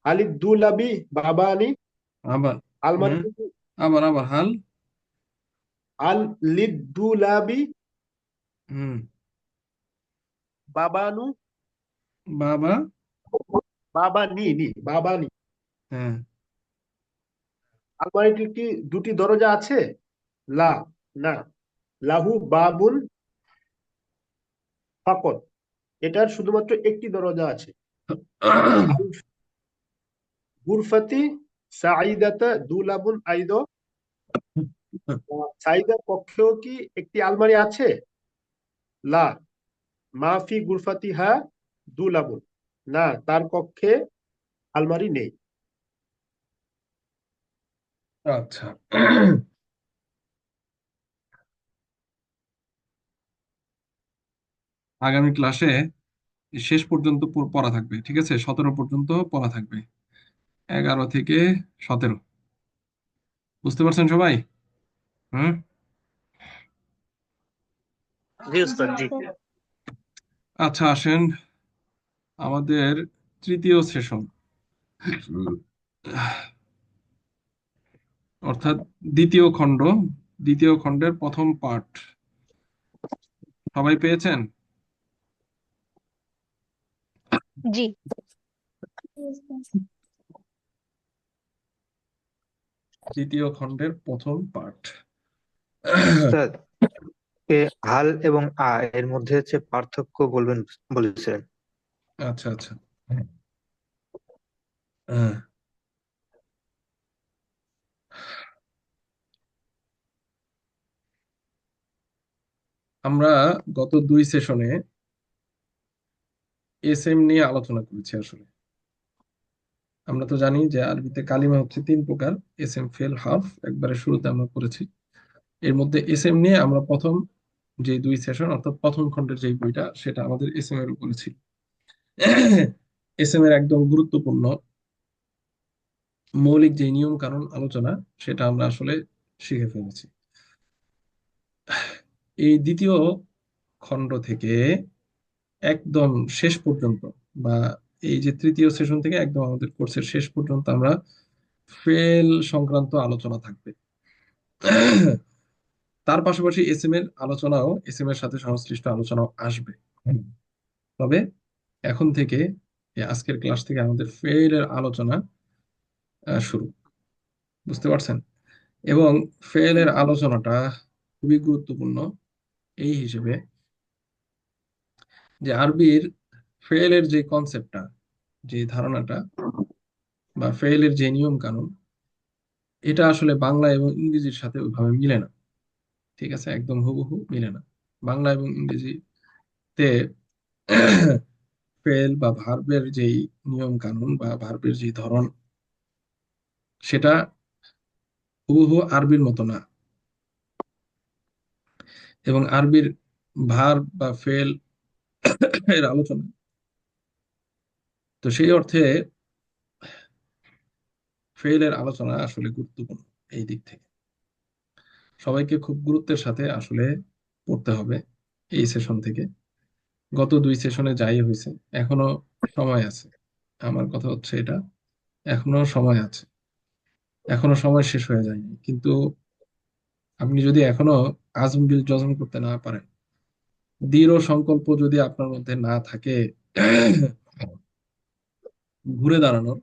আলিদ দুলাবি বাবানি, আবার হ্যাঁ আলমারিটি আবার আবার হাল আল লিদ্দুলাবি হুম বাবানু, বাবা বাবানি, হ্যাঁ আলমারিটির কি দুটি দরজা আছে? লা, না। লাহু বাবুন ফাকত, এটার শুধুমাত্র একটি দরজা আছে। আল গুরফাতি সাঈদাতা দুলাবুন আইদ, সাঈদার কক্ষেও কি একটি আলমারি আছে? লা, মাফি গুরফাতিহা দুলাবুন, না, তার কক্ষে আলমারি নেই। আচ্ছা আগামী ক্লাসে শেষ পর্যন্ত পড়া থাকবে, ঠিক আছে? 17 পর্যন্ত পড়া থাকবে, 11 থেকে 17। বুঝতে পারছেন সবাই? হুম জি উস্তাদ, জি। আচ্ছা, আসেন আমাদের তৃতীয় সেশন, অর্থাৎ দ্বিতীয় খণ্ডের প্রথম পার্ট। সবাই পেয়েছেন? জি। দ্বিতীয় খণ্ডের প্রথম পার্ট। উস্তাদ, হাল এবং এর মধ্যে হচ্ছে পার্থক্য বলবেন বলেছিলেন। আচ্ছা আচ্ছা হ্যাঁ, আমরা গত 2 সেশনে এসএম নিয়ে আলোচনা করেছি। আসলে আমরা তো জানি যে আরবিতে কালিমা হচ্ছে 3 প্রকার, এসএম, ফেল, হার্ফ, একবারে শুরুতে আমরা করেছি। এর মধ্যে এসএম নিয়ে আমরা প্রথম যে 2 সেশন, অর্থাৎ প্রথম খণ্ডের যে বইটা, সেটা আমাদের এসএম এর উপরে ছিল। এসএম এর একদম গুরুত্বপূর্ণ মৌলিক যে নিয়ম কানুন আলোচনা, সেটা আমরা আসলে শিখে ফেলেছি। এই দ্বিতীয় খণ্ড থেকে একদম শেষ পর্যন্ত, বা এই যে তৃতীয় সেশন থেকে একদম আমাদের কোর্সের শেষ পর্যন্ত আমরা ফেল সংক্রান্ত আলোচনা থাকবে। তার পাশাপাশি এসএম এর সাথে সংশ্লিষ্ট আলোচনাও আসবে। তবে এখন থেকে, আজকের ক্লাস থেকে আমাদের ফেল এর আলোচনা শুরু। বুঝতে পারছেন? এবং ফেল এর আলোচনাটা খুবই গুরুত্বপূর্ণ এই হিসেবে যে আরবির ফেল এর যে কনসেপ্টটা, যে ধারণাটা, বা ফেল এর যে নিয়ম কানুন, এটা আসলে বাংলা এবং ইংরেজির সাথে ওইভাবে মিলে না। ঠিক আছে? একদম হুবহু মিলে না। বাংলা এবং ইংরেজিতে ফেল বা ভার্বের যেই নিয়ম কানুন বা ভার্বের যে ধরন, সেটা হুবহু আরবির মতো না। এবং আরবির ভার্ব বা ফেল এর আলোচনা, তো সেই অর্থে ফেল এর আলোচনা আসলে গুরুত্বপূর্ণ। এই দিক থেকে সবাইকে খুব গুরুত্বের সাথে আসলে পড়তে হবে এই সেশন থেকে। গত 2 সেশনে যাই হয়েছে, এখনো সময় আছে। আমার কথা হচ্ছে এটা, এখনো সময় আছে, এখনো সময় শেষ হয়ে যায়নি। কিন্তু আপনি যদি এখনো আজম বিল জজম করতে না পারেন, দৃঢ় সংকল্প যদি আপনার মধ্যে না থাকে ঘুরে দাঁড়ানোর,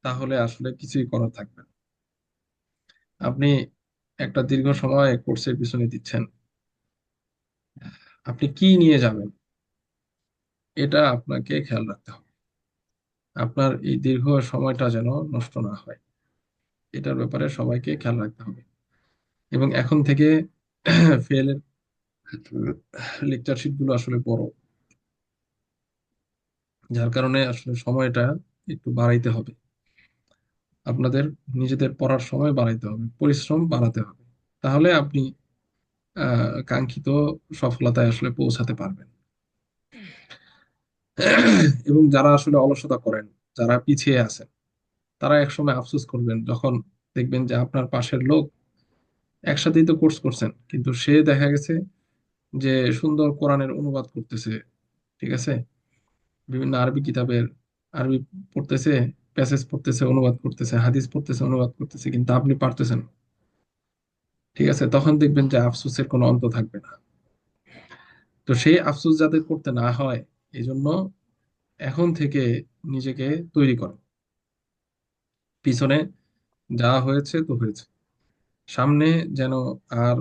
তাহলে আসলে কিছুই করার থাকবে না। আপনি একটা দীর্ঘ সময় কোর্সের পিছনে দিচ্ছেন, আপনি কি নিয়ে যাবেন এটা আপনাকে খেয়াল রাখতে হবে। আপনার এই দীর্ঘ সময়টা যেন নষ্ট না হয়। এটার ব্যাপারে সবাইকে খেয়াল রাখতে হবে। এবং এখন থেকে ফেলের লেকচার শিট গুলো আসলে বড়, যার কারণে আসলে সময়টা একটু বাড়াইতে হবে। আপনাদের নিজেদের পড়ার সময় বাড়াইতে হবে, পরিশ্রম বাড়াতে হবে, তাহলে আপনি কাঙ্ক্ষিত সফলতায় আসলে পৌঁছাতে পারবেন। এবং যারা আসলে অলসতা করেন, যারা পিছিয়ে আছেন, তারা একসময় আফসোস করবেন যখন দেখবেন যে আপনার পাশের লোক একসাথেই তো কোর্স করছেন, কিন্তু সে দেখা গেছে যে সুন্দর কোরআনের অনুবাদ করতেছে, ঠিক আছে, বিভিন্ন আরবি কিতাবের আরবি পড়তেছে, প্যাসেজ পড়তেছে, অনুবাদ করতেছে, হাদিস পড়তেছে, অনুবাদ করতেছে, কিন্তু আপনি পারতেছেন না। ঠিক আছে, তখন দেখবেন যে আফসোসের কোনো অন্ত থাকবে না। তো সেই আফসোস যাতে করতে না হয়, এই জন্য এখন থেকে নিজেকে তৈরি করো। পিছনে যা হয়েছে তো হয়েছে, সামনে যেন আর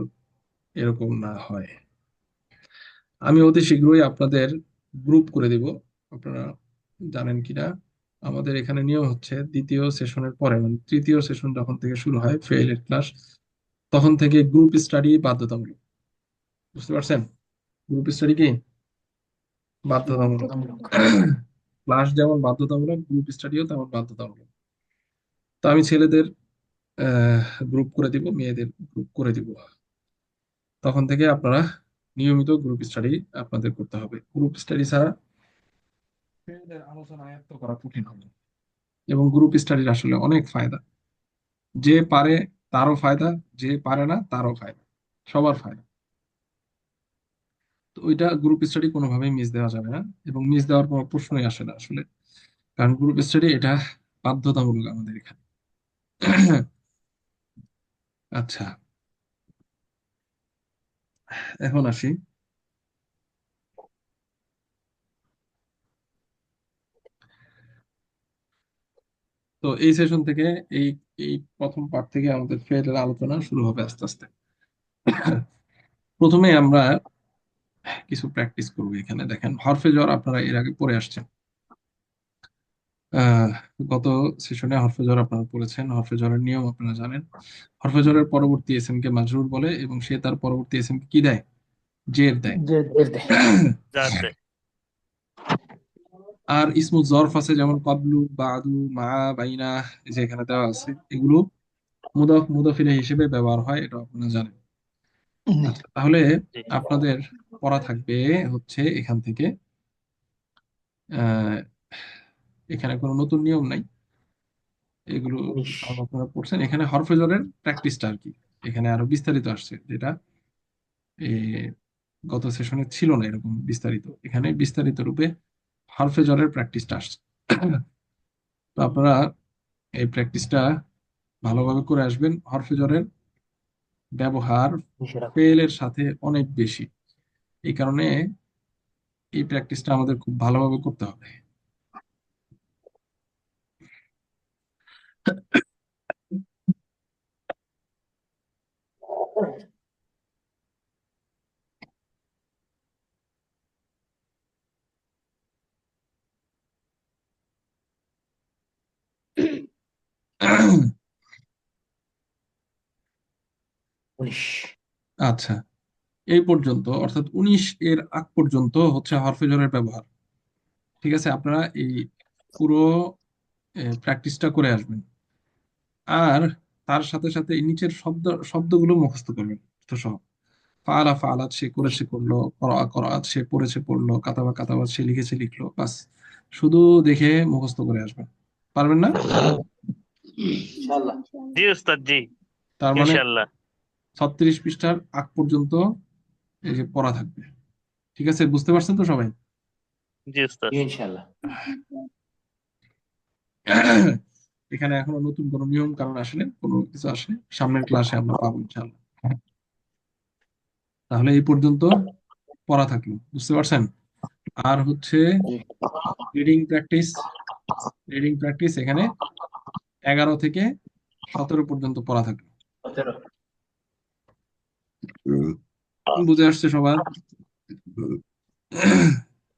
এরকম না হয়। আমি অতি শীঘ্রই আপনাদের গ্রুপ করে দিব। আপনারা জানেন কিনা, আমাদের এখানে নিয়ম হচ্ছে দ্বিতীয় সেশনের পরে, মানে তৃতীয় সেশন যখন থেকে শুরু হয় ফেইলের ক্লাস, তখন থেকে গ্রুপ স্টাডি বাধ্যতামূলক। বুঝতে পারছেন? গ্রুপ স্টাডি কি বাধ্যতামূলক। ক্লাস যেমন বাধ্যতামূলক, গ্রুপ স্টাডিও তেমন বাধ্যতামূলক। তো আমি ছেলেদের গ্রুপ করে দিব, মেয়েদের গ্রুপ করে দিব। তখন থেকে আপনারা নিয়মিত গ্রুপ স্টাডি আপনাদের করতে হবে। গ্রুপ স্টাডি ছাড়া ফেইলের আলোচনা আয়ত্ত করা কঠিন হবে। এবং গ্রুপ স্টাডির আসলে অনেক ফায়দা। যে পারে তারও ফায়দা, যে পারে না তারও ফায়দা, সবার ফায়দা। তো ওইটা গ্রুপ স্টাডি কোনোভাবেই মিস দেওয়া যাবে না, এবং মিস দেওয়ার কোনো প্রশ্নই আসে না আসলে, কারণ গ্রুপ স্টাডি এটা বাধ্যতামূলক আমাদের এখানে। আচ্ছা, এখন আসি। তো এই সেশন থেকে, এই এই প্রথম পার্ট থেকে আমাদের ফেয়ারের আলোচনা শুরু হবে আস্তে আস্তে। প্রথমে আমরা কিছু প্র্যাকটিস করবো। এখানে দেখেন, হরফে জ্বর আপনারা এর আগে পড়ে আসছেন। আহ গত সেশনে হরফে জ্বর আপনারা পড়েছেন, হরফে জ্বরের নিয়ম আপনারা জানেন। হরফে জ্বরের পরবর্তী এসএম কে মাজরুর বলে, এবং সে তার পরবর্তী এসএম কে কি দেয়? জের দেয়। যাতে আর ইসমু জরফ আছে, যেমন কবলু, বাদু, মা, বাইনা, এই যে এখানে দেওয়া আছে, এগুলো মুদাফ মুদাফ ইলাইহি হিসেবে ব্যবহার হয়, এটা আপনারা জানেন। আচ্ছা, তাহলে আপনাদের পড়া থাকবে হচ্ছে এখান থেকে। আহ এখানে কোনো নতুন নিয়ম নাই, এগুলো সব আপনারা পড়ছেন। এখানে হরফে জ্বরের প্র্যাকটিসটা আর কি এখানে আরো বিস্তারিত আসছে, যেটা গত সেশনে ছিল না এরকম বিস্তারিত। এখানে বিস্তারিত রূপে হরফে জ্বরের প্র্যাকটিসটা আসছে। তো আপনারা এই প্র্যাকটিসটা ভালোভাবে করে আসবেন। হরফে জ্বরের ব্যবহার ফেলের সাথে অনেক বেশি, এই কারণে এই প্র্যাকটিসটা আমাদের খুব ভালোভাবে করতে হবে। আচ্ছা, এই পর্যন্ত, অর্থাৎ 19 এর আগ পর্যন্ত হচ্ছে হরফে জ্বরের ব্যবহার। ঠিক আছে, আপনারা এই পুরো প্র্যাকটিসটা করে আসবেন। আর তার সাথে সাথে এই নিচের শব্দগুলো মুখস্থ করবেন তো সব। ফাআলা ফাআলাত, সে করেছে করলো, করা করাত, সে পড়েছে পড়লো, কাতাবা কাতাবাত, সে লিখেছে লিখলো, বাস শুধু দেখে মুখস্থ করে আসবেন। পারবেন না? জি উস্তাদ, জি তার মানে ইনশাল্লাহ। 36 পৃষ্ঠার আগ পর্যন্ত এই যে পড়া থাকবে। ঠিক আছে, বুঝতে পারছেন তো সবাই? জি উস্তাদ। ইনশাআল্লাহ। এখানে এখনো নতুন কোনো নিয়ম কারণ আসলে কোনো কিছু আসলে সামনের ক্লাসে আমরা পাবো ইনশাআল্লাহ। তাহলে এই পর্যন্ত পড়া থাকলো, বুঝতে পারছেন? আর হচ্ছে রিডিং প্র্যাকটিস। রিডিং প্র্যাকটিস এখানে 11 থেকে 17 পর্যন্ত পড়া থাকলো। বুঝে আসছে সবার?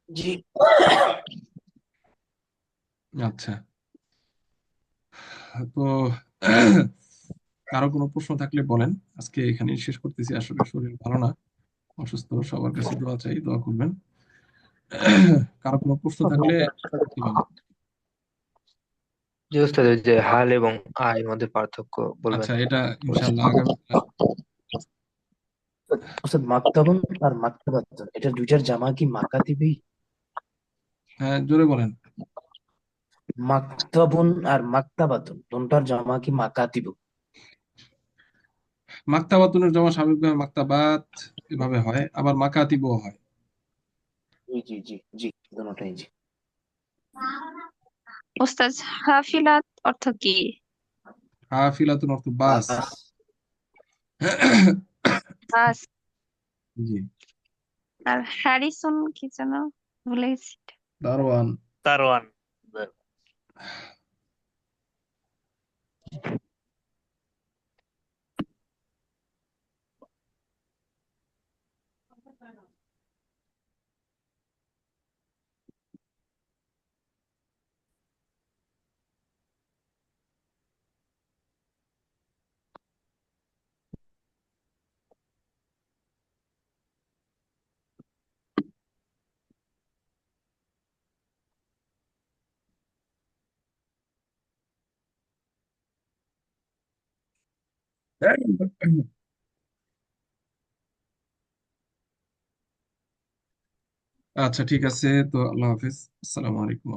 জি। আচ্ছা, তো কারো কোনো প্রশ্ন থাকলে বলেন। আজকে এখানেই শেষ করতেছি, আসলে শরীর ভালো না, অসুস্থ। সবার কাছে দোয়া চাই, দোয়া করবেন। কারো কোনো প্রশ্ন থাকলে করতে পারেন। জি ওস্তাদ, ওই যে হাল এবং আয়ের মধ্যে পার্থক্য বলবেন? আচ্ছা, এটা ইনশাল্লাহ আগামী ওস্তাদ মাকতাবুন আর মাকতাবাতুন এটা দুইটার জামা কি মাকাতিবি? হ্যাঁ, জোরে বলেন। মাকতাবুন আর মাকতাবাতুন দুটার জামা কি মাকাতিবু? মাক্তাবাতুনের জমা স্বাভাবিকভাবে মাক্তাবাত এভাবে হয়, আবার মাকাতিবও হয়। জি জি জি জি, দুটাই জি। ওস্তাদ হাফিলাত অর্থ কি? হাফিলাতুন অর্থ বাস। বাস। বাস। জি। আর হ্যারিসন কি যেন ভুলে গেছি। দারোয়ান। দারোয়ান। আচ্ছা, ঠিক আছে, তো আল্লাহ হাফিজ, আসসালামু আলাইকুম।